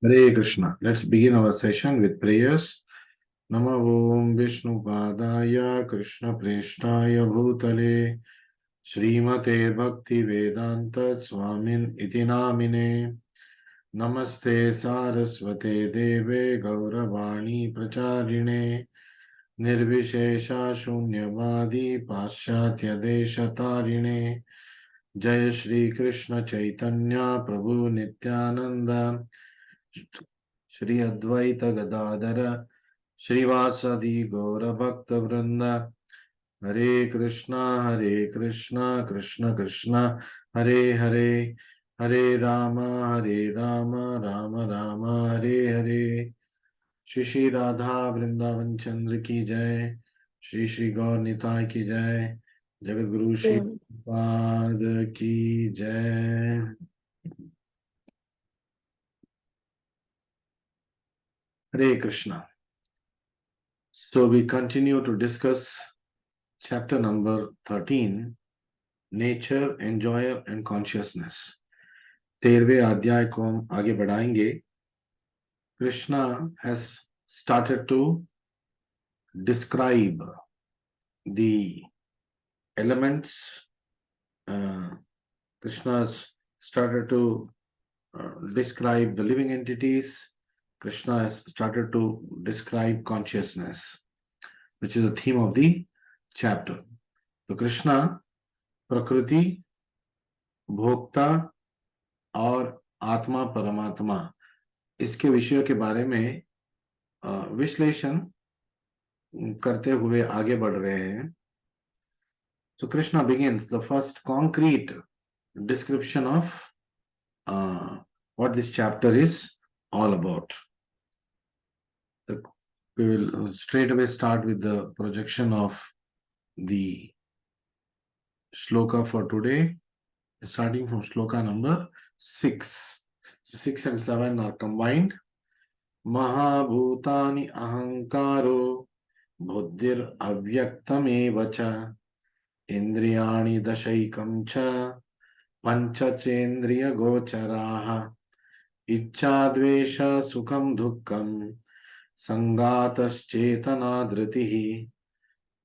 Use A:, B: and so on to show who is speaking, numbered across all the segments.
A: Hare Krishna. Let's begin our session with prayers. Nama Om Vishnu Padaya Krishna Preshtaya Bhutale Srimate Bhakti Vedanta Swamin Iti Namine Namaste Saraswate Deve Gauravani Pracharine Nirvishesha Shunyavadi Paschatya Deshatarine Jai Shri Krishna Chaitanya Prabhu Nityananda Shri Advaita Gadadara Srivasadi Gaura Bhakta Vrinda Hare Krishna Krishna Krishna Hare Hare Hare Rama Rama Rama Hare Hare Shri Shri Radha Vrindavan Chandra ki jai Shri Shri Gaur Nitai ki jai Jagat Guru Shri Pad ki jai. Hare Krishna. So we continue to discuss chapter number 13, Nature, Enjoyer and Consciousness. 13वें अध्याय को हम आगे बढ़ाएंगे. Krishna has started to describe the elements. Krishna has started to describe the living entities. Krishna has started to describe consciousness, which is the theme of the chapter. So Krishna, प्रकृति, भोक्ता और आत्मा परमात्मा इसके विषयों के बारे में विश्लेषण करते हुए आगे बढ़ रहे हैं. So Krishna begins the first concrete description of what this chapter is all about. So we will straight away start with the projection of the shloka for today, starting from shloka number 6. So 6 and 7 are combined. Mahabhutani ahankaro buddhir avyaktameva cha indriyani dashaikam cha panchachendriya gocharaha ichchadvesha sukham dukkham sangataschetana dhritihi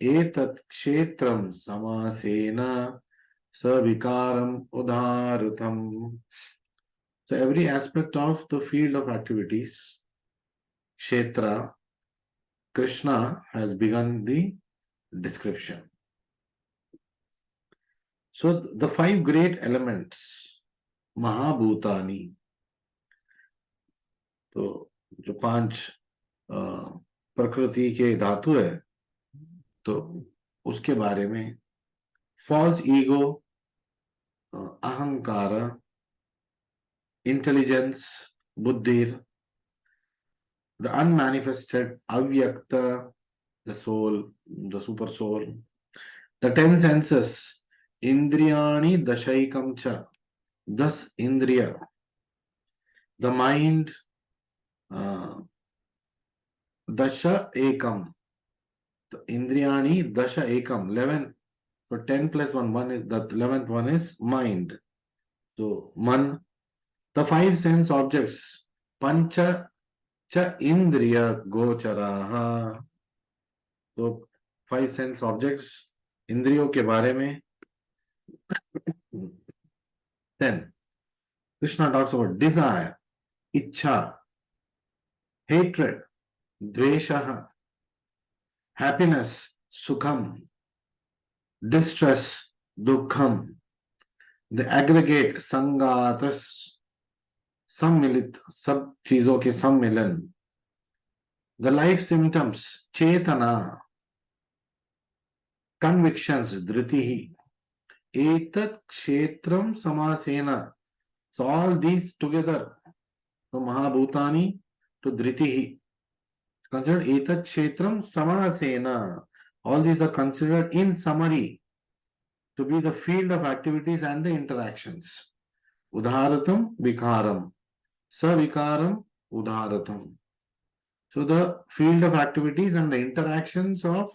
A: etat kshetram samasena savikaram udharatam. So every aspect of the field of activities, kshetra, Krishna has begun the description. So the 5 great elements, Mahabhutani, तो जो 5 प्रकृति के धातु है, तो उसके बारे में false ego, ahankara, intelligence, buddhir, the unmanifested, avyakta, the soul, the super soul, the 10 senses, indriyani dashaikam cha, 10 indriya, the mind, dasha ekam, the indriyani dasha ekam, 11. So 10 plus 1 is, the 11th one is mind. So man, the 5 sense objects, pancha cha indriya gocharaha. So 5 sense objects, indriyo ke बारे में. Then Krishna talks about desire, ichha, hatred, dvesha, happiness, sukham, distress, dukkham, the aggregate, sangatas, सम्मिलित, सब चीजों के सम्मिलन, the life symptoms, chetana, convictions, dhritihi, etat kshetram samasena. So all these together, so Mahabhutani to dhritihi, considered etat kshetram samasena. All these are considered in summary to be the field of activities and the interactions. Udharatam vikaram, savikaram udharatam. So the field of activities and the interactions of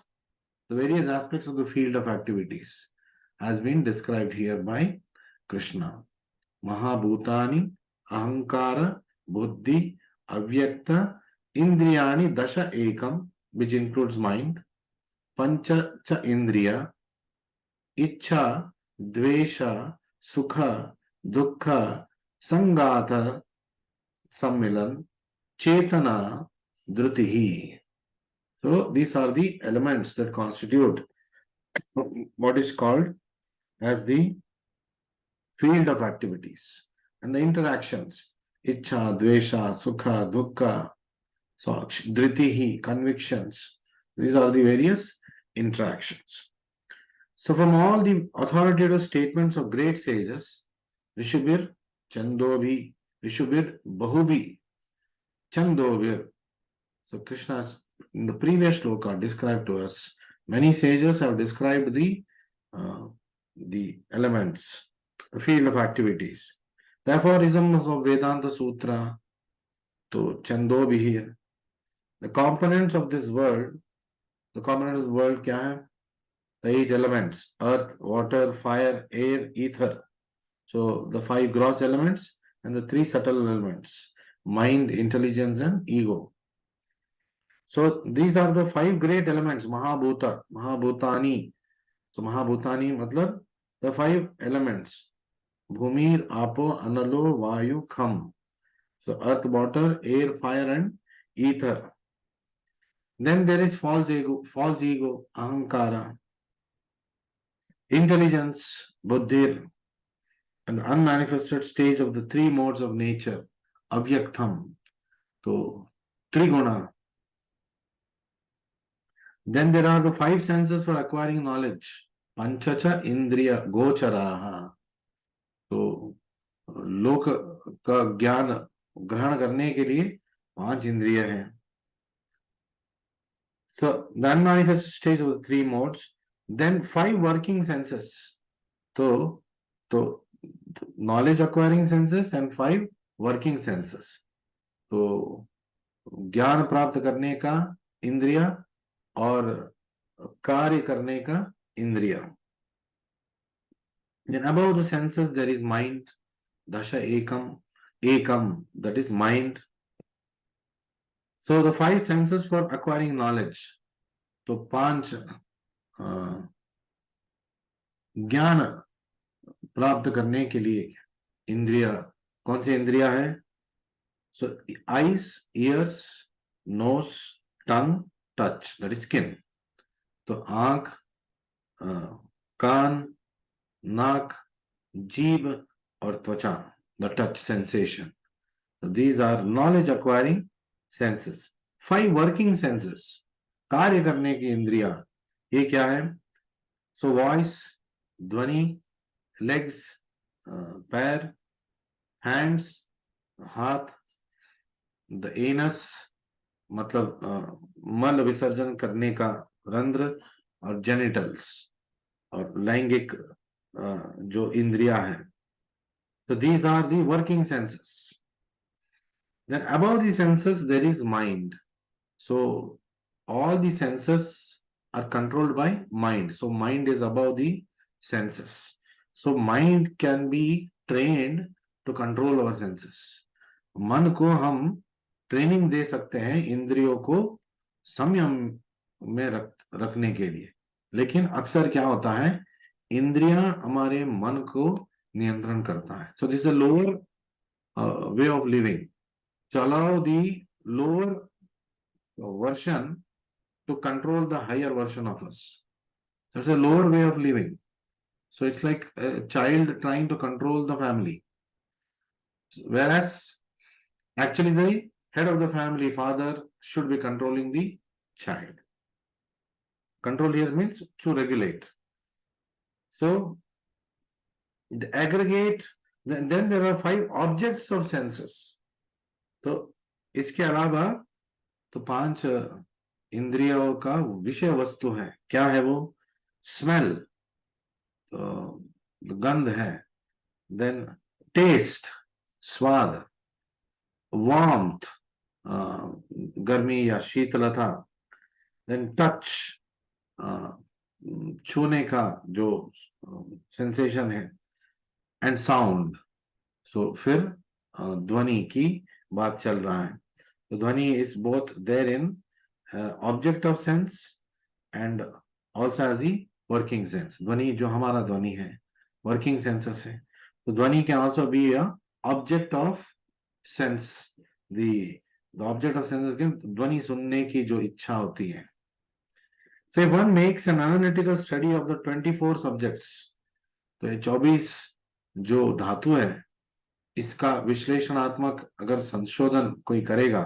A: the various aspects of the field of activities has been described here by Krishna. Mahabhutani अहंकार, बुद्धि, अव्यक्त इंद्रियाणि दश एकम, which includes mind, पंच च इंद्रिय, इच्छा, द्वेष, सुख, दुख, संगात, सम्मिलन, चेतना, धृति. So these are the elements that constitute what is called as the field of activities and the interactions. Ichha, dvesha, sukha, dukkha, so dhritihi, convictions. These are the various interactions. So from all the authoritative statements of great sages, Rishubir, Chandobhi, Rishubir, Bahubhi, Chandobhir. So Krishna has, in the previous shloka, described to us, many sages have described the elements, the field of activities. The aphorisms of Vedanta Sutra, to Chandobhi, the components of this world, the components of the world क्या है? The 8 elements: earth, water, fire, air, ether. So the 5 gross elements and the 3 subtle elements: mind, intelligence, and ego. So these are the 5 great elements, Mahabhuta, Mahabhutani. So Mahabhutani matlab the 5 elements: Bhumir, Apo, Analo, Vayu, Kham. So earth, water, air, fire, and ether. Then there is false ego, Ahankara, intelligence, Buddhir, and the unmanifested stage of the 3 modes of nature, Avyaktham, to Triguna. Then there are the 5 senses for acquiring knowledge, Panchacha Indriya Gocharaha. तो लोक का ज्ञान ग्रहण करने के लिए 5 इंद्रिय हैं. So the unmanifested stage of the 3 modes, then 5 working senses. So knowledge acquiring senses and 5 working senses. तो ज्ञान प्राप्त करने का इंद्रिय और कार्य करने का इंद्रिय. Then above the senses there is mind, dasha ekam, that is mind. So the 5 senses for acquiring knowledge. तो 5 ज्ञान प्राप्त करने के लिए इंद्रिय, कौन सी इंद्रिय है? So eyes, ears, nose, tongue, touch, that is skin. तो आंख, कान, नाक, जीभ और त्वचा, the touch sensation. So these are knowledge acquiring senses. 5 working senses, कार्य करने की इंद्रिया, ये क्या है? So voice, ध्वनि, legs, पैर, hands, हाथ, the anus, मतलब मल विसर्जन करने का रंध्र, और genitals, और लैंगिक जो इंद्रिया है. So these are the working senses. Then above the senses there is mind. So all the senses are controlled by mind. So mind is above the senses. So mind can be trained to control our senses. मन को हम training दे सकते हैं इंद्रियों को संयम में रखने के लिए. लेकिन अक्सर क्या होता है, इंद्रियां हमारे मन को नियंत्रण करता है. So this is a lower way of living. To allow the lower version to control the higher version of us. That's a lower way of living. So it's like a child trying to control the family. Whereas actually the head of the family, father, should be controlling the child. Control here means to regulate. So the aggregate, then there are 5 objects of senses. तो इसके अलावा तो 5 इंद्रियों का विषय वस्तु है. क्या है वो? स्मेल, गंध है. देन टेस्ट, स्वाद. वार्मथ, गर्मी या शीतलता. देन टच, छूने का जो सेंसेशन है. And sound. सो फिर ध्वनि की बात चल रहा है। तो ध्वनि is both there in object of sense and also as a working sense. ध्वनि जो हमारा ध्वनि है वर्किंग सेंसेस है, तो ध्वनि can also be a object of sense. The object of sense ध्वनि सुनने की जो इच्छा होती है। So if one makes an analytical study of the 24 subjects, तो ये 24 जो धातु है इसका विश्लेषणात्मक अगर संशोधन कोई करेगा,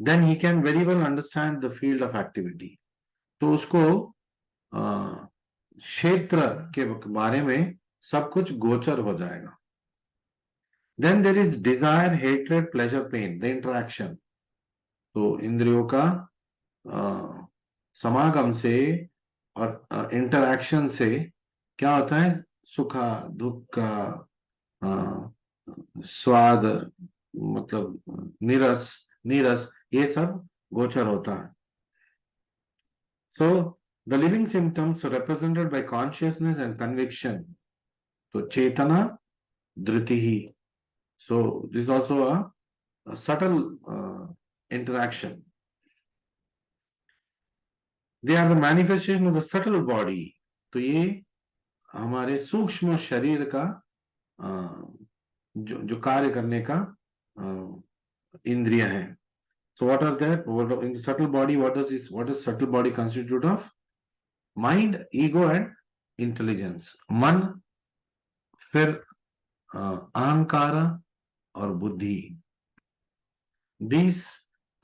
A: then he can very well understand the field of activity। तो उसको क्षेत्र के बारे में सब कुछ गोचर हो जाएगा। Then there is desire, hatred, pleasure, pain, the interaction। तो इंद्रियों का समागम से और इंटरैक्शन से क्या होता है, सुख दुख का स्वाद, मतलब नीरस नीरस, ये सब गोचर होता है। So the living symptoms represented by consciousness and conviction, तो चेतना धृति ही। So this also a subtle interaction. They are the manifestation of the subtle body. तो ये हमारे सूक्ष्म शरीर का जो कार्य करने का इंद्रिय है। So what are that? In the subtle body, what does subtle body constitute of? Mind, ego and intelligence। मन, फिर अहंकार और बुद्धि। These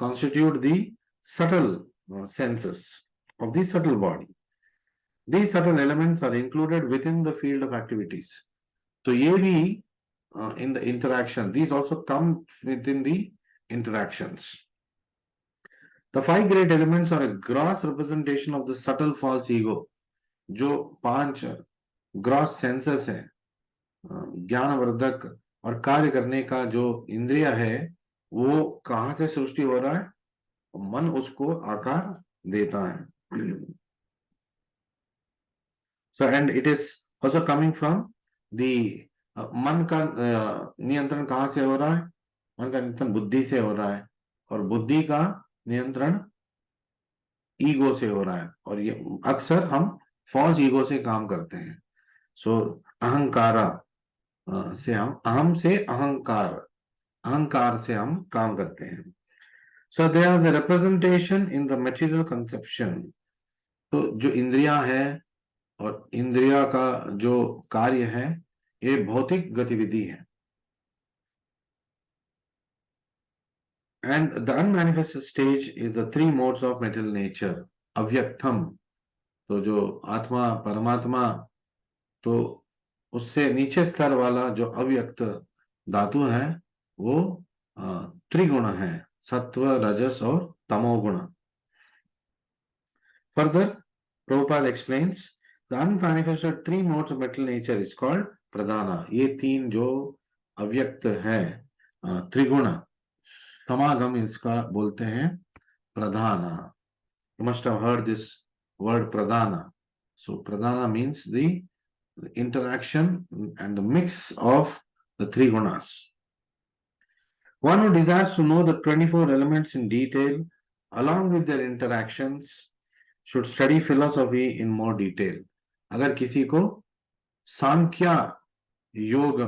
A: constitute the subtle senses of the subtle body। These subtle elements are included within the field of activities। तो ये भी in the interaction, these also come within the interactions। The 5 great elements are a gross representation of the subtle false ego। जो 5 gross senses है, ज्ञानवर्धक और कार्य करने का जो इंद्रिय है, वो कहां से सृष्टि हो रहा है? मन उसको आकार देता है। So and it is also coming from the मन का नियंत्रण कहां से हो रहा है? मन का नियंत्रण बुद्धि से हो रहा है, और बुद्धि का नियंत्रण ईगो से हो रहा है, और ये अक्सर हम फॉल्स ईगो से काम करते हैं। सो अहंकारा से हम अहम से अहंकार से हम काम करते हैं। So they are the representation in the material conception. तो जो इंद्रिया है और इंद्रिया का जो कार्य है, ये भौतिक गतिविधि है। And the unmanifested stage is the 3 modes of material nature. अव्यक्तम, तो जो आत्मा परमात्मा, तो उससे नीचे स्तर वाला जो अव्यक्त धातु है वो त्रिगुण है, सत्व रजस और तमोगुण। Further Prabhupada explains the unmanifested 3 modes of metal nature is called प्रधाना। ये 3 जो अव्यक्त है त्रिगुण समागम, इसका बोलते हैं प्रधाना। You must have heard this word pradhana। So pradhana means the interaction and the mix of the 3 gunas। One who desires to know the 24 elements in detail along with their interactions should study philosophy in more detail। अगर किसी को सांख्य योग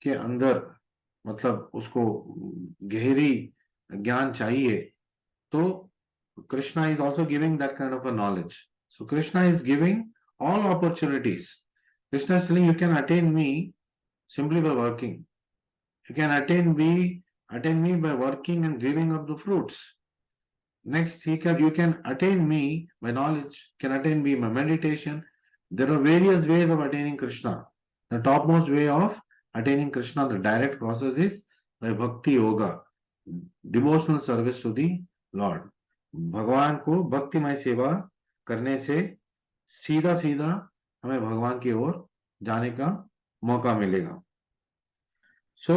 A: के अंदर मतलब उसको गहरी ज्ञान चाहिए, तो Krishna is also giving that kind of a knowledge। So Krishna is giving all opportunities। Krishna is telling you can attain me simply by working। You can attain me by working and giving up the fruits। Next, you can attain me by knowledge, can attain me by meditation। There are various ways of attaining Krishna। The topmost way of attaining Krishna, the direct process, is by bhakti yoga, devotional service to the Lord। भगवान को भक्तिमय सेवा करने से सीधा सीधा हमें भगवान की ओर जाने का मौका मिलेगा। So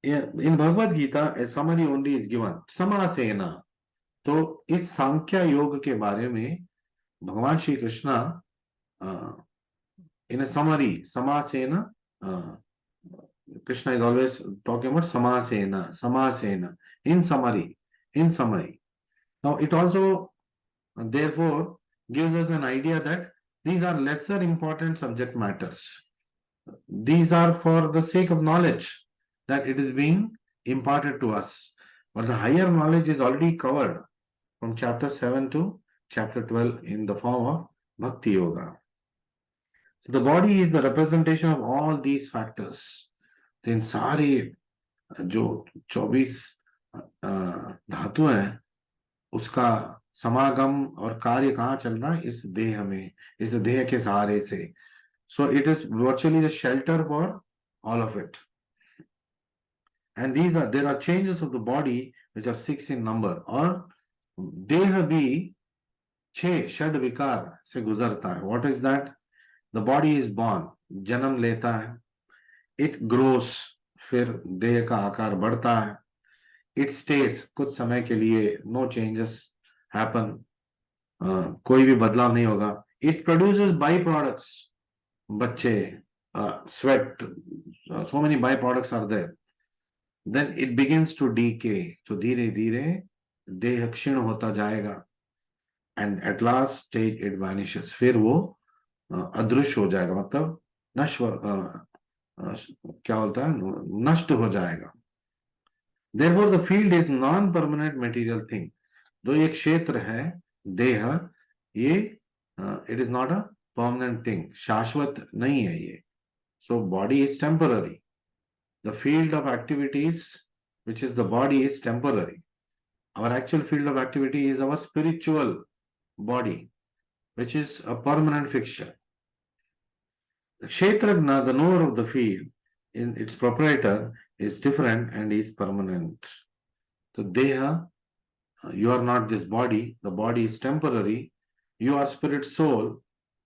A: in Bhagavad Gita a summary only is given समासेना। तो इस सांख्य योग के बारे में भगवान श्री कृष्णा इन समरी समासेना Krishna is always talking about samasena, samasena, in summary, in summary. Now it also therefore gives us an idea that these are lesser important subject matters. These are for the sake of knowledge that it is being imparted to us. But the higher knowledge is already covered from chapter 7 to chapter 12 in the form of Bhakti Yoga. So the body is the representation of all these factors. Then सारे जो 24 धातु हैं उसका समागम और कार्य कहाँ चल रहा है? इस देह में, इस देह के सहारे से. So it is virtually the shelter for all of it. And there are changes of the body which are 6 in number. और देह भी 6 षड विकार से गुजरता है. What is that? The body is born, जन्म लेता है. It grows, फिर देह का आकार बढ़ता है. It stays, कुछ समय के लिए, no changes happen, कोई भी बदलाव नहीं होगा. It produces byproducts, बच्चे, sweat, so many byproducts are there. Then it begins to decay, तो धीरे धीरे देह क्षीण होता जाएगा. And at last stage it vanishes, फिर वो अदृश्य हो जाएगा, मतलब नश्वर, क्या बोलता है, नष्ट हो जाएगा. Therefore the field is non-permanent material thing. जो ये क्षेत्र है देह, ये it is not a permanent thing, शाश्वत नहीं है ये. So body is temporary. The field of activities which is the body is temporary. Our actual field of activity is our spiritual body, which is a permanent fixture. The Kshetragna, the knower of the field, in its proprietor, is different and is permanent. So Deha, you are not this body, the body is temporary, you are spirit soul,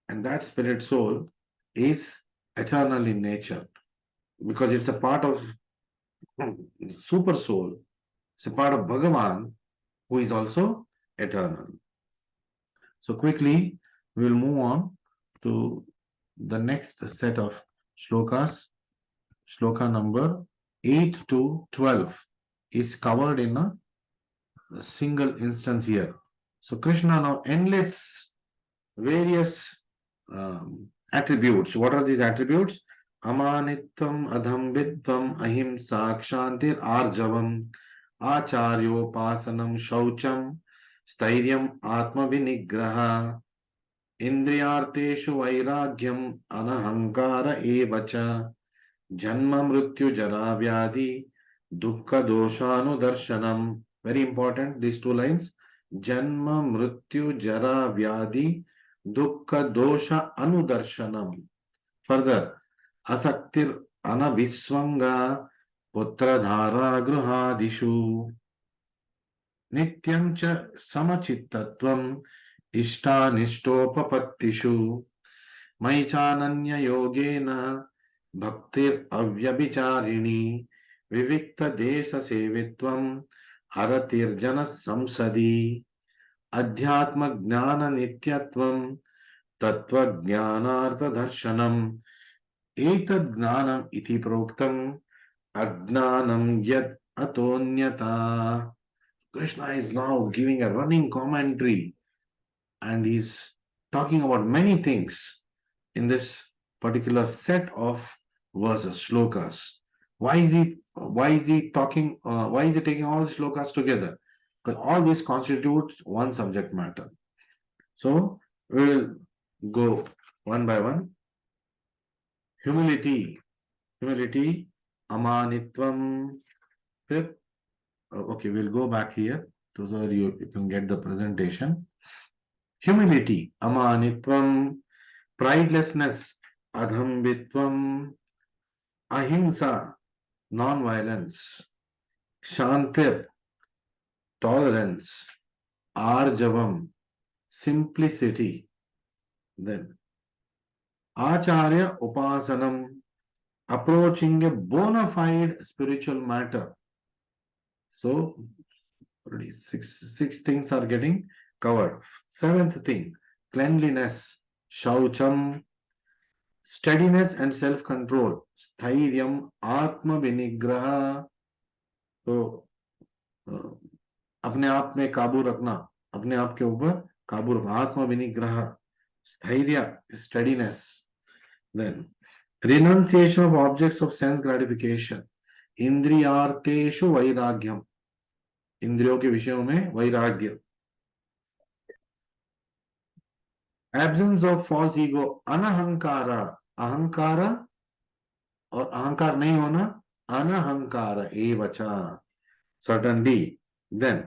A: and that spirit soul is eternal in nature because it's a part of super soul, it's a part of Bhagavan who is also eternal. So quickly we will move on to the next set of shlokas. Shloka number 8 to 12 is covered in a single instance here. So Krishna now enlists various attributes. What are these attributes? Amanitvam, adhambitvam, ahimsa, kshantir, arjavam, acharyopasanam, shaucham, स्थैर्यम आत्मविनिग्रह इंद्रियार्थेषु वैराग्यम अनहंकार एव च जन्म मृत्यु जरा व्याधि दुःख दोषानुदर्शनम. Very important this 2 lines. जन्म मृत्यु जरा व्याधि दुःख दोष अनुदर्शनम. फर्दर असक्तिर अनभिस्वंगा पुत्रधारा गृहादिषु नित्यं च समचित्तत्वम् इष्टानिष्टोपपत्तिषु मयि चानन्ययोगेन भक्तिरव्यभिचारिणी विविक्तदेशसेवित्वम् हरतिर्जनः संसदि अध्यात्मज्ञाननित्यत्वम् तत्त्वज्ञानार्थदर्शनम् एतज्ज्ञानम् इति प्रोक्तम् अज्ञानं यत् अतोऽन्यथा. Krishna is now giving a running commentary and he's talking about many things in this particular set of verses, shlokas. Why is he talking, why is he taking all the shlokas together? Because all this constitutes one subject matter. So we will go one by one. Humility, amanitvam. Okay, we'll go back here so that you can get the presentation. Humility, amanitvam, pridelessness, adhambitvam, ahimsa, non-violence, shantir, tolerance, arjavam, simplicity. Then acharya upasanam, approaching a bona fide spiritual matter. So already six things are getting covered. 7th thing, cleanliness, shaucham, steadiness and self control, स्थैर्यम, आत्म विनिग्रह, तो अपने आप में काबू रखना, अपने आप के ऊपर काबू रखना, आत्म विनिग्रह, स्थैर्य, steadiness. Then renunciation of objects of sense gratification, इंद्रियार्थेषु वैराग्यम, इंद्रियों के विषयों में वैराग्य। एब्सेंस ऑफ फॉल्स ईगो, अनहंकार, अहंकार और अहंकार नहीं होना, अनहंकार एवचा, certainly. Then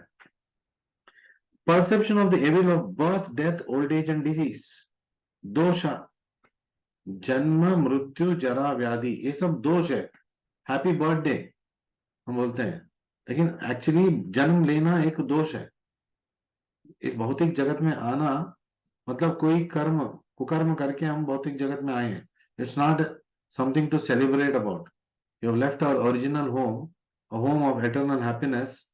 A: perception of the evil of birth, death, old age and disease, दोषा, जन्म, मृत्यु, जरा, व्याधि, ये सब दोष है। हैप्पी बर्थडे हम बोलते हैं, लेकिन एक्चुअली जन्म लेना एक दोष है। इस भौतिक जगत में आना मतलब कोई कर्म, कुकर्म करके हम भौतिक जगत में आए हैं। It's not something to celebrate about. You have left our original home, a home of eternal happiness,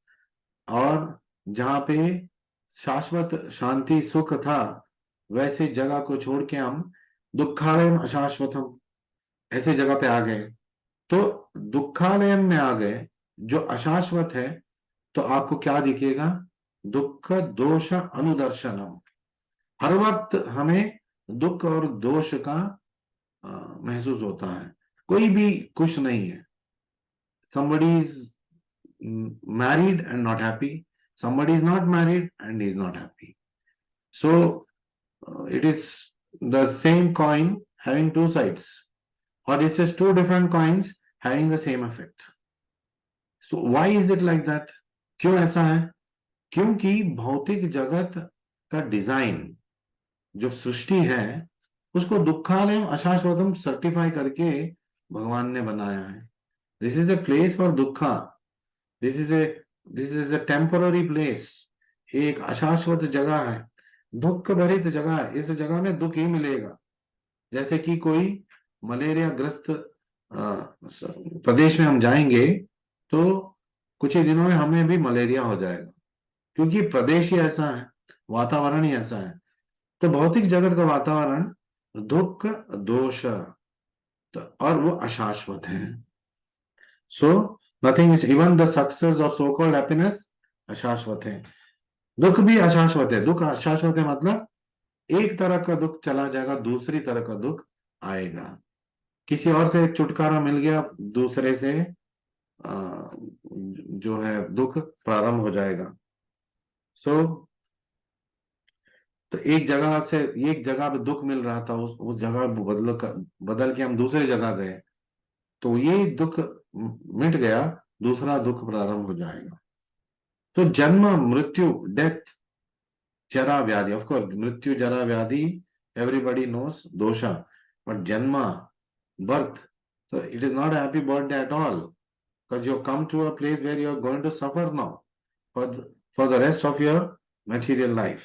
A: और जहां पे शाश्वत शांति सुख था, वैसे जगह को छोड़ के हम दुखालयम अशाश्वतम ऐसे जगह पे आ गए। तो दुखालयम में आ गए जो अशाश्वत है, तो आपको क्या दिखेगा? दुख दोष अनुदर्शनम। हर वक्त हमें दुख और दोष का महसूस होता है, कोई भी खुश नहीं है। somebody is married and not happy, somebody is not married and is not happy. So it is the same coin having two sides, or it's just two different coins having the same effect. So why is it like that? क्यों ऐसा है? क्योंकि भौतिक जगत का design, जो सृष्टि है, उसको दुखालय अशाश्वतम सर्टिफाई करके भगवान ने बनाया है। This is a place for दुखा, this is a temporary place, एक अशाश्वत जगह है, दुख भरित जगह है। इस जगह में दुख ही मिलेगा। जैसे कि कोई मलेरिया ग्रस्त प्रदेश में हम जाएंगे तो कुछ ही दिनों में हमें भी मलेरिया हो जाएगा, क्योंकि प्रदेश ही ऐसा है, वातावरण ही ऐसा है। तो भौतिक जगत का वातावरण दुख दोष, और वो अशाश्वत है। So nothing is, even the success और सो कॉल्ड हैप्पीनेस अशाश्वत है। दुख भी अशाश्वत है। दुख अशाश्वत है मतलब एक तरह का दुख चला जाएगा, दूसरी तरह का दुख आएगा। किसी और से छुटकारा मिल गया, दूसरे से जो है दुख प्रारंभ हो जाएगा। सो तो एक जगह पे दुख मिल रहा था, उस जगह बदल के हम दूसरे जगह गए, तो ये दुख मिट गया, दूसरा दुख प्रारंभ हो जाएगा। तो जन्म, मृत्यु, डेथ, जरा, व्याधि, ऑफ कोर्स मृत्यु, जरा, व्याधि एवरीबडी नोस, दोषा, बट जन्म, birth, so it is not a happy birthday at all, because you come to a place where you are going to suffer now for the rest of your material life.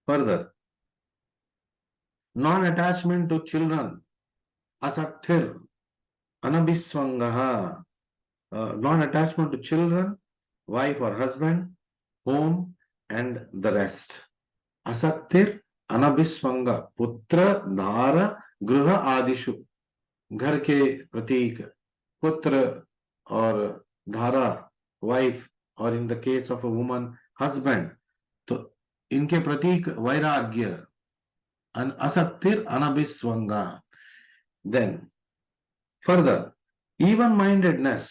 A: Further, non-attachment to children, asakthir, anabhisvangaha, non-attachment to children, wife or husband, home and the rest. Asakthir, anabhisvanga, putra, dhara, गृह आदिशु, घर के प्रतीक पुत्र और धारा wife, और in the case of a woman husband, तो इनके प्रतीक वैराग्य, असक्तिर, अनभिस्वंगा। देन फर्दर, इवन माइंडेडनेस,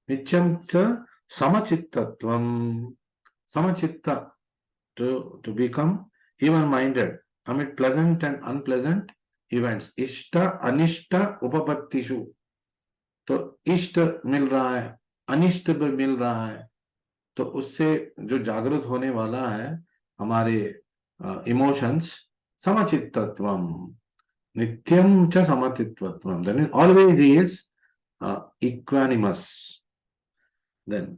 A: नित्यम च समचित्तत्वम, समचित्त, to become even minded amid pleasant and unpleasant events, इष्ट अनिष्ट उपपत्तिषु, तो इष्ट मिल रहा है, अनिष्ट भी मिल रहा है, तो उससे जो जागृत होने वाला है हमारे इमोशंस, समचित्तत्वम, नित्यम च समचित्तत्वम, that means always he is equanimous. Then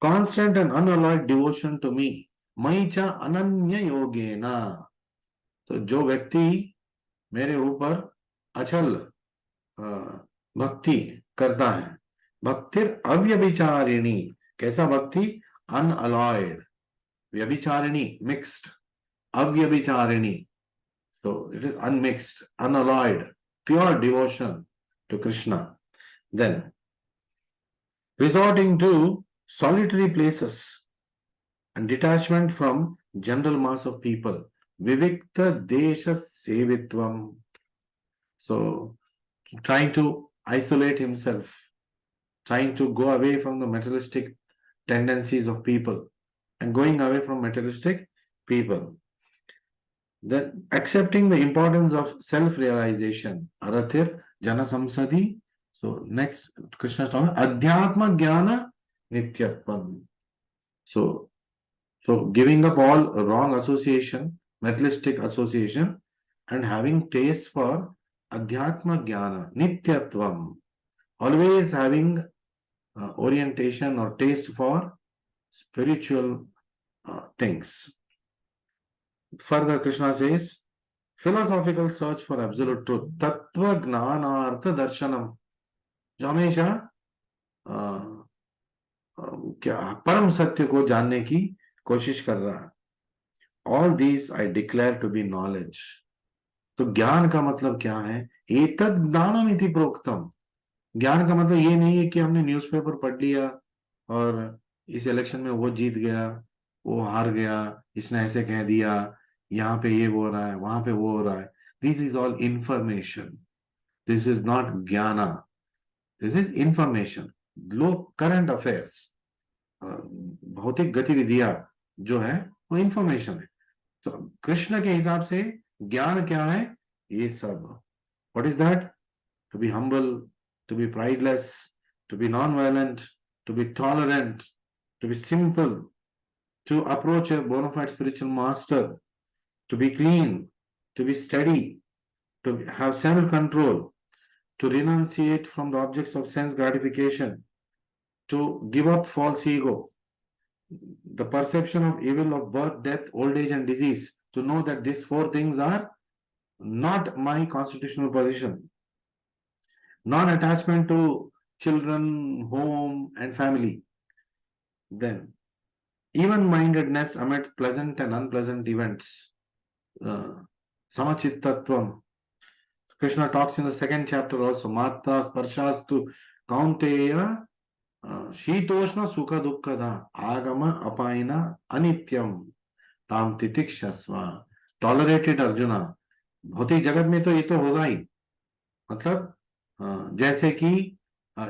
A: constant and unalloyed devotion to me, मयि च अनन्य योगेन, तो जो व्यक्ति मेरे ऊपर अचल भक्ति करता है, भक्ति अव्यभिचारिणी, कैसा भक्ति? अनअलॉयड, व्यभिचारिणी mixed, अव्यभिचारिणी So it is unmixed, unalloyed, pure devotion to Krishna. Then resorting to solitary places and detachment from general mass of people. Vivikta Desha Sevitvam. So trying to isolate himself, trying to go away from the materialistic tendencies of people and going away from materialistic people. Then accepting the importance of self-realization. Arathir Jana Samsadi. So next, Krishna is talking Adhyatma Jnana Nityatvam. So giving up all wrong association, materialistic association, and having taste for Adhyatma Jnana, Nityatvam. Always having orientation or taste for spiritual things. Further, Krishna says, philosophical search for absolute truth, Tattva Gnanartha Darshanam, जो हमेशा क्या परम सत्य को जानने की कोशिश कर रहा है. All these I declare to be knowledge. तो ज्ञान का मतलब क्या है? एतद ज्ञानम इति प्रोक्तम. ज्ञान का मतलब ये नहीं है कि हमने न्यूज़पेपर पढ़ लिया और इस इलेक्शन में वो जीत गया, वो हार गया, इसने ऐसे कह दिया, यहाँ पे ये हो रहा है, वहां पे वो हो रहा है. This is all information. This is not ज्ञाना. This is information. Low current affairs, भौतिक गतिविधियां जो है वो इंफॉर्मेशन है. तो कृष्ण के हिसाब से ज्ञान क्या है? ये सब. What is that? To be humble, to be prideless, to be non-violent, to be tolerant, to be simple, to approach a bona fide spiritual master, to be clean, to be steady, to have self-control, to renunciate from the objects of sense gratification, to give up false ego, the perception of evil of birth, death, old age, and disease, to know that these four things are not my constitutional position. Non-attachment to children, home, and family. Then, even-mindedness amid pleasant and unpleasant events. Samachittatvam. Krishna talks in the second chapter also. Matra sparshastu kaunteya shitoshna sukha dukkada agama apaina anityam tam titikshasva. Tolerated Arjuna. भौतिक जगत में तो ये तो होगा ही. मतलब जैसे कि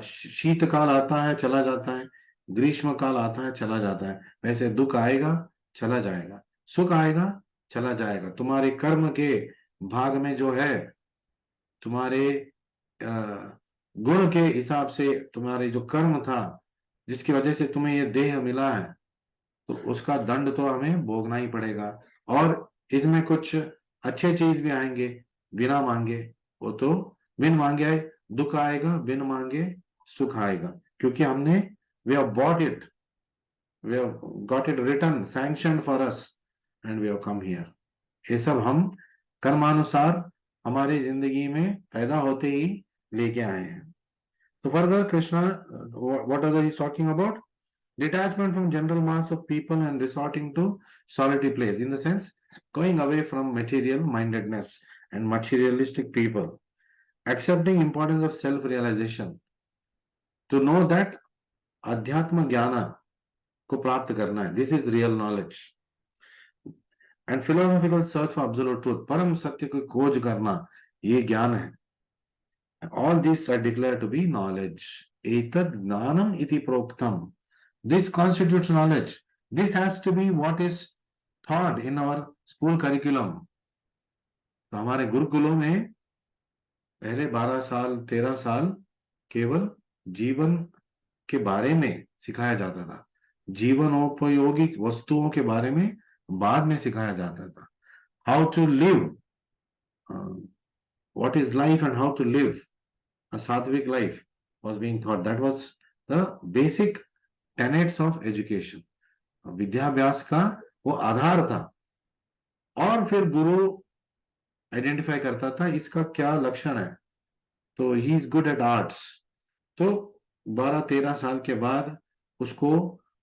A: शीतकाल आता है चला जाता है, ग्रीष्म काल आता है चला जाता है, वैसे दुख आएगा चला जाएगा, सुख आएगा चला जाएगा. तुम्हारे कर्म के भाग में जो है, तुम्हारे गुण के हिसाब से, तुम्हारे जो कर्म था जिसकी वजह से तुम्हें ये देह मिला है, तो उसका दंड तो हमें भोगना ही पड़ेगा. और इसमें कुछ अच्छे चीज भी आएंगे बिना मांगे, वो तो बिन मांगे दुख आएगा, बिन मांगे सुख आएगा, क्योंकि हमने we have bought it, we have got it written, sanctioned for us, and we have come here. ये सब हम कर्मानुसार हमारी जिंदगी में पैदा होते ही लेके आए हैं. So further Krishna, what other he is talking about? Detachment from general mass of people and resorting to solitary place, in the sense going away from material mindedness and materialistic people. Accepting importance of self-realization, to know that अध्यात्म ज्ञान को प्राप्त करना है. This is real knowledge. And philosophical search for absolute truth, परम सत्य को खोज करना, ये ज्ञान है. All these are declared to be knowledge. एतद् ज्ञानम इति प्रोक्तम. This constitutes knowledge. This has to be what is taught in our school curriculum. तो हमारे गुरुकुलों में पहले 12 साल 13 साल केवल जीवन के बारे में सिखाया जाता था. जीवनोपयोगी वस्तुओं के बारे में बाद में सिखाया जाता था. How to live, what is life and how to live a सात्विक life was being thought. That was the basic tenets of education. विद्याभ्यास का वो आधार था. और फिर गुरु आइडेंटिफाई करता था इसका क्या लक्षण है. तो he is good at arts, तो 12-13 साल के बाद उसको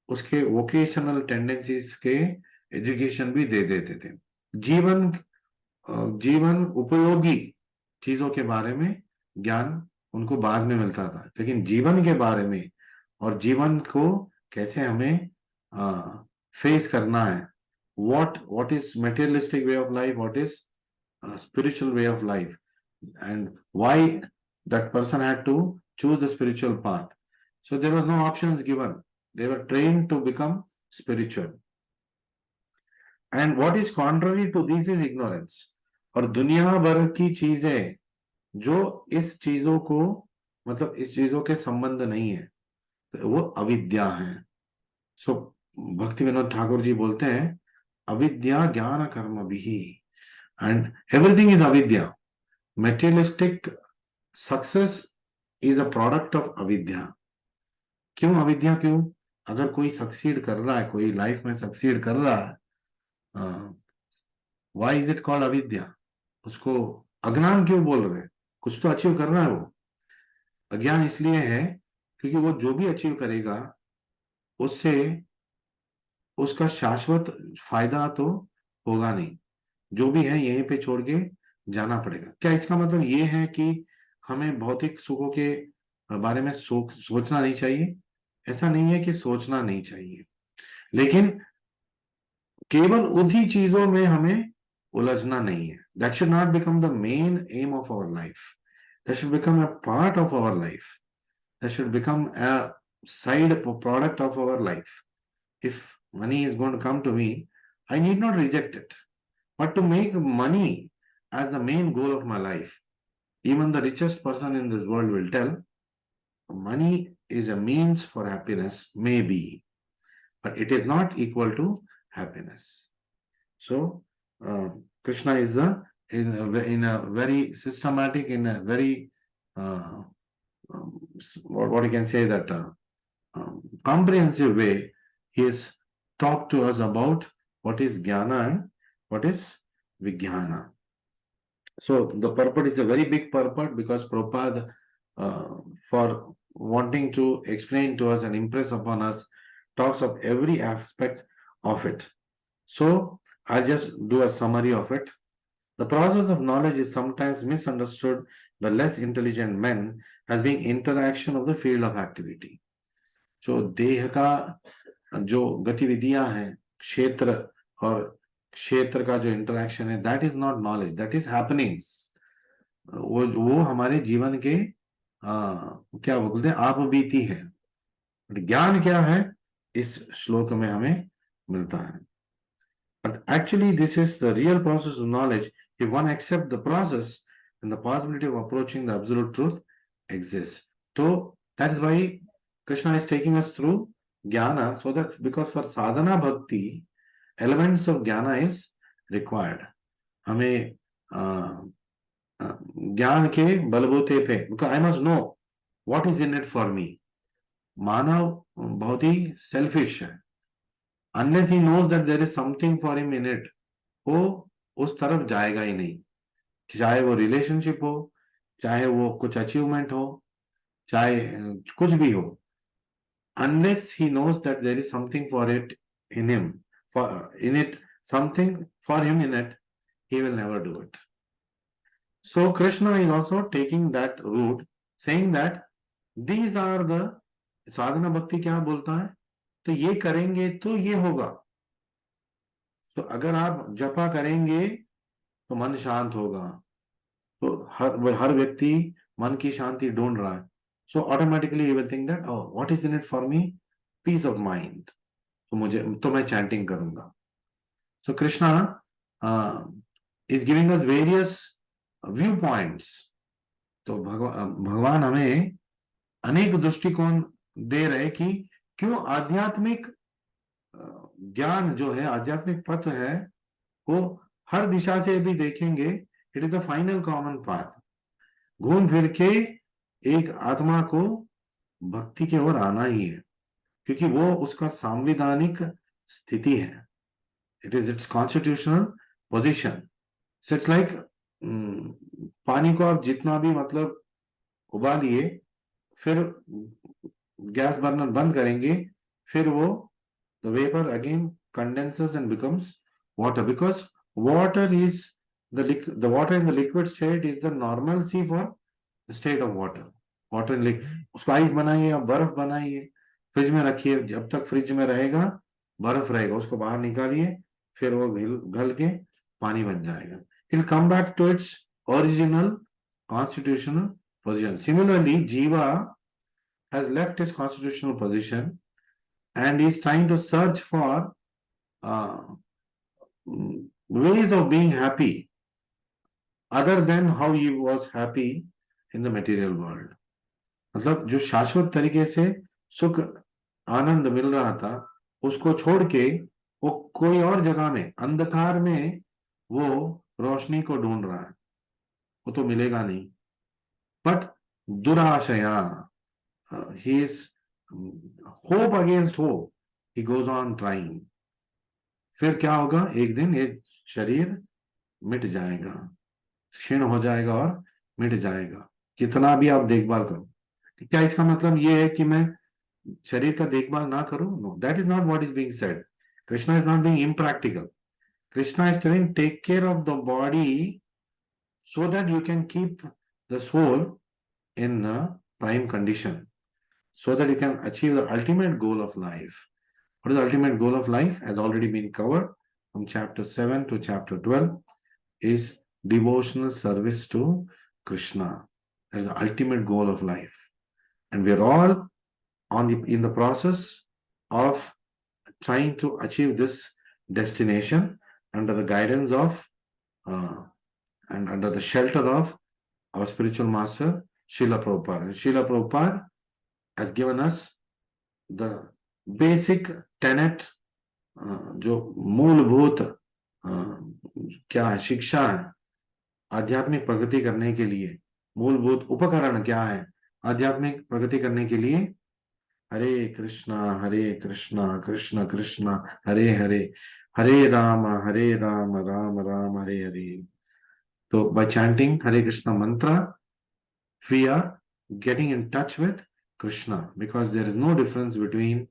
A: उसके वोकेशनल टेंडेंसीज के एजुकेशन भी दे देते थे. जीवन जीवन उपयोगी चीजों के बारे में ज्ञान उनको बाद में मिलता था, लेकिन जीवन के बारे में और जीवन को कैसे हमें फेस करना है, what is materialistic way of life, what is spiritual way of life, and why that person had to choose the spiritual path. So there was no options given. They were trained to become spiritual. And what is contrary to this is ignorance. और दुनिया भर की चीजें जो इस चीजों को, मतलब इस चीजों के संबंध नहीं है, तो वो अविद्या है. सो भक्ति विनोद ठाकुर जी बोलते हैं अविद्या ज्ञान कर्म भी, एंड एवरीथिंग इज अविद्या. Materialistic success is a product of अविद्या. क्यों अविद्या? क्यों? अगर कोई सक्सीड कर रहा है, कोई लाइफ में सक्सीड कर रहा है, व्हाई इज इट कॉल्ड अविद्या? उसको अज्ञान क्यों बोल रहे हैं? कुछ तो अचीव कर रहा है वो. अज्ञान इसलिए है क्योंकि वो जो भी अचीव करेगा उससे उसका शाश्वत फायदा तो होगा नहीं. जो भी है यहीं पे छोड़ के जाना पड़ेगा. क्या इसका मतलब ये है कि हमें भौतिक सुखों के बारे में सोचना नहीं चाहिए? ऐसा नहीं है कि सोचना नहीं चाहिए, लेकिन केवल उन्हीं चीजों में हमें उलझना नहीं है. That should not become the main aim of our life. That should become a part of our life. That should become a side product of our life. If money is going to come to me, I need not reject it. But to make money as the main goal of my life, even the richest person in this world will tell, money is a means for happiness, maybe, but it is not equal to happiness. So, Krishna is in a very systematic, in a very, what you can say that, comprehensive way, he has talked to us about what is jnana and what is vijnana. So the purport is a very big purport because Prabhupada, for wanting to explain to us and impress upon us, talks of every aspect of it. So I'll just do a summary of it. The process of knowledge is sometimes misunderstood by less intelligent men as being interaction of the field of activity. जो देह का जो गतिविधियां हैं, क्षेत्र और क्षेत्र का जो इंटरेक्शन है, that is not knowledge, that is happenings. वो हमारे जीवन के क्या बोलते हैं, आप बीती है. ज्ञान क्या है इस श्लोक में हमें मिलता है. But actually this is the real process of knowledge. If one accept the process and the possibility of approaching the absolute truth exist. तो that is why Krishna is taking us through jnana, so that because for sadhana bhakti elements of jnana is required. हमें ज्ञान के बलबूते पे, because I must know what is in it for me. मानव बहुत ही selfish है. Unless he knows that there is something for him in it, वो उस तरफ जाएगा ही नहीं. चाहे वो रिलेशनशिप हो, चाहे वो कुछ अचीवमेंट हो, चाहे कुछ भी हो, unless he knows that there is something for it in him, something for him in it, he will never do it. So Krishna is also taking that route, saying that these are the sadhana bhakti. क्या बोलता है? तो ये करेंगे तो ये होगा. तो अगर आप जपा करेंगे तो मन शांत होगा. तो हर व्यक्ति मन की शांति ढूंढ रहा है. So automatically you will think that, oh, what is in it for me? Peace of mind. तो मैं chanting करूंगा. So Krishna is giving us various viewpoints. तो भगवान हमें अनेक दृष्टिकोण दे रहे कि क्यों आध्यात्मिक ज्ञान जो है, आध्यात्मिक पथ है, वो हर दिशा से भी देखेंगे, it is the final common path. घूम फिर के एक आत्मा को भक्ति की ओर आना ही है, क्योंकि वो उसका सांविधानिक स्थिति है. It is it's constitutional position. So it's like पानी को आप जितना भी मतलब उबालिए, फिर गैस बर्नर बंद करेंगे, फिर वो the vapour again condenses and becomes water, because water is the water in the liquid state is the normalcy for the state of water. Water in उसको आइस बनाइए या बर्फ बनाइए, फ्रिज में रखिए, जब तक फ्रिज में रहेगा बर्फ रहेगा, उसको बाहर निकालिए, फिर वो घल के पानी बन जाएगा. It will come back to its original constitutional position. Similarly, Jiva has left his constitutional position and is trying to search for uh, ways of being happy other than how he was happy in the material world. मतलब जो शाश्वत तरीके से सुख आनंद मिल रहा था, उसको छोड़ के वो कोई और जगह में अंधकार में वो रोशनी को ढूंढ रहा है, वो तो मिलेगा नहीं. बट दुराशया, he is hope against hope, he goes on trying. फिर क्या होगा, एक दिन ये शरीर मिट जाएगा, क्षीण हो जाएगा और मिट जाएगा, कितना भी आप देखभाल करो. क्या इसका मतलब ये है कि मैं शरीर का देखभाल ना करूं? No, that is not what is being said. Krishna is not being impractical. Krishna is telling take care of the body so that you can keep the soul in a prime condition, so that you can achieve the ultimate goal of life. What is the ultimate goal of life? Has already been covered from chapter 7 to chapter 12, is devotional service to Krishna. That is the ultimate goal of life. And we are all in the process of trying to achieve this destination under the guidance of and under the shelter of our spiritual master Srila Prabhupada. And Srila Prabhupada has given us the basic tenet, जो मूलभूत क्या है, शिक्षा है आध्यात्मिक प्रगति करने के लिए. मूलभूत उपकरण क्या है आध्यात्मिक प्रगति करने के लिए? हरे कृष्णा कृष्ण कृष्ण हरे हरे, हरे Ram Ram Ram Hare Hare. So by chanting Hare Krishna mantra, we are getting in touch with Krishna, because there is no difference between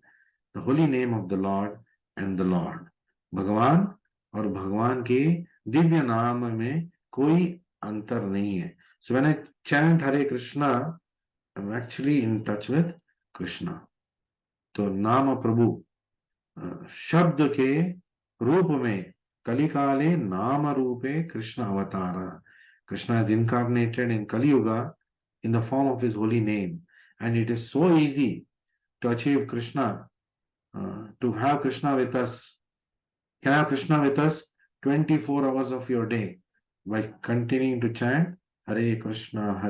A: the holy name of the Lord and the Lord. भगवान और भगवान के दिव्य नाम में कोई अंतर नहीं है. So when I chant Hare Krishna, I'm actually in touch with Krishna. तो नाम प्रभु शब्द के रूप में कलिकाले नाम रूपे Krishna अवतारा. Krishna is incarnated in Kali Yuga in the form of his holy name, and it is so easy to achieve Krishna, to have Krishna with us. Can have Krishna with us 24 hours of your day by continuing to chant Hare Krishna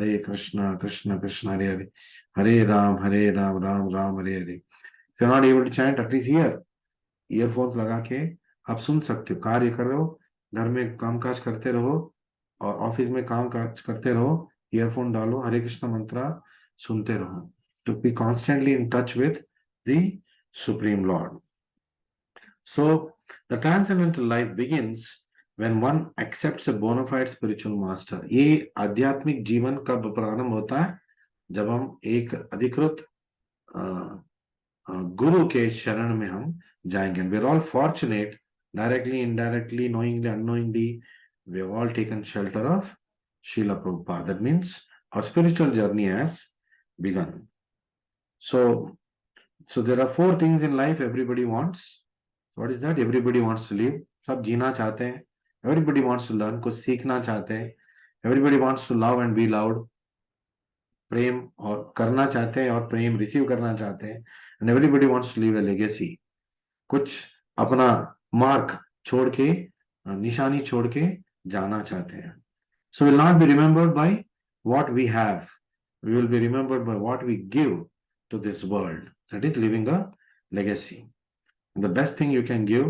A: Krishna Krishna Hare Hare, Hare Ram Ram Ram Hare Hare. If you're not able to chant, at least here earphones लगा के आप सुन सकते हो. कार्य कर रहे हो, घर में कामकाज करते रहो और ऑफिस में काम काज करते रहो, ईयरफोन डालो, हरे कृष्ण मंत्र सुनते रहो, to be constantly in touch with the supreme lord. So the transcendental life begins when one accepts a bona fide spiritual master. ये आध्यात्मिक जीवन कब प्रारंभ होता है? जब हम एक अधिकृत गुरु के शरण में हम जाएंगे. We are all fortunate, directly, indirectly, knowingly, unknowingly, we have all taken shelter of Srila Prabhupada. That means our spiritual journey has begun. So there are 4 things in life everybody wants. What is that? Everybody wants to live. सब जीना चाहते हैं. Everybody wants to learn. कुछ सीखना चाहते हैं. Everybody wants to love and be loved. प्रेम और करना चाहते हैं और प्रेम रिसीव करना चाहते हैं. And everybody wants to leave a legacy. कुछ अपना मार्क छोड़ के, निशानी छोड़ के जाना चाहते हैं. So we'll not be remembered by what we have. We will be remembered by what we give to this world. That is living a legacy. And the best thing you can give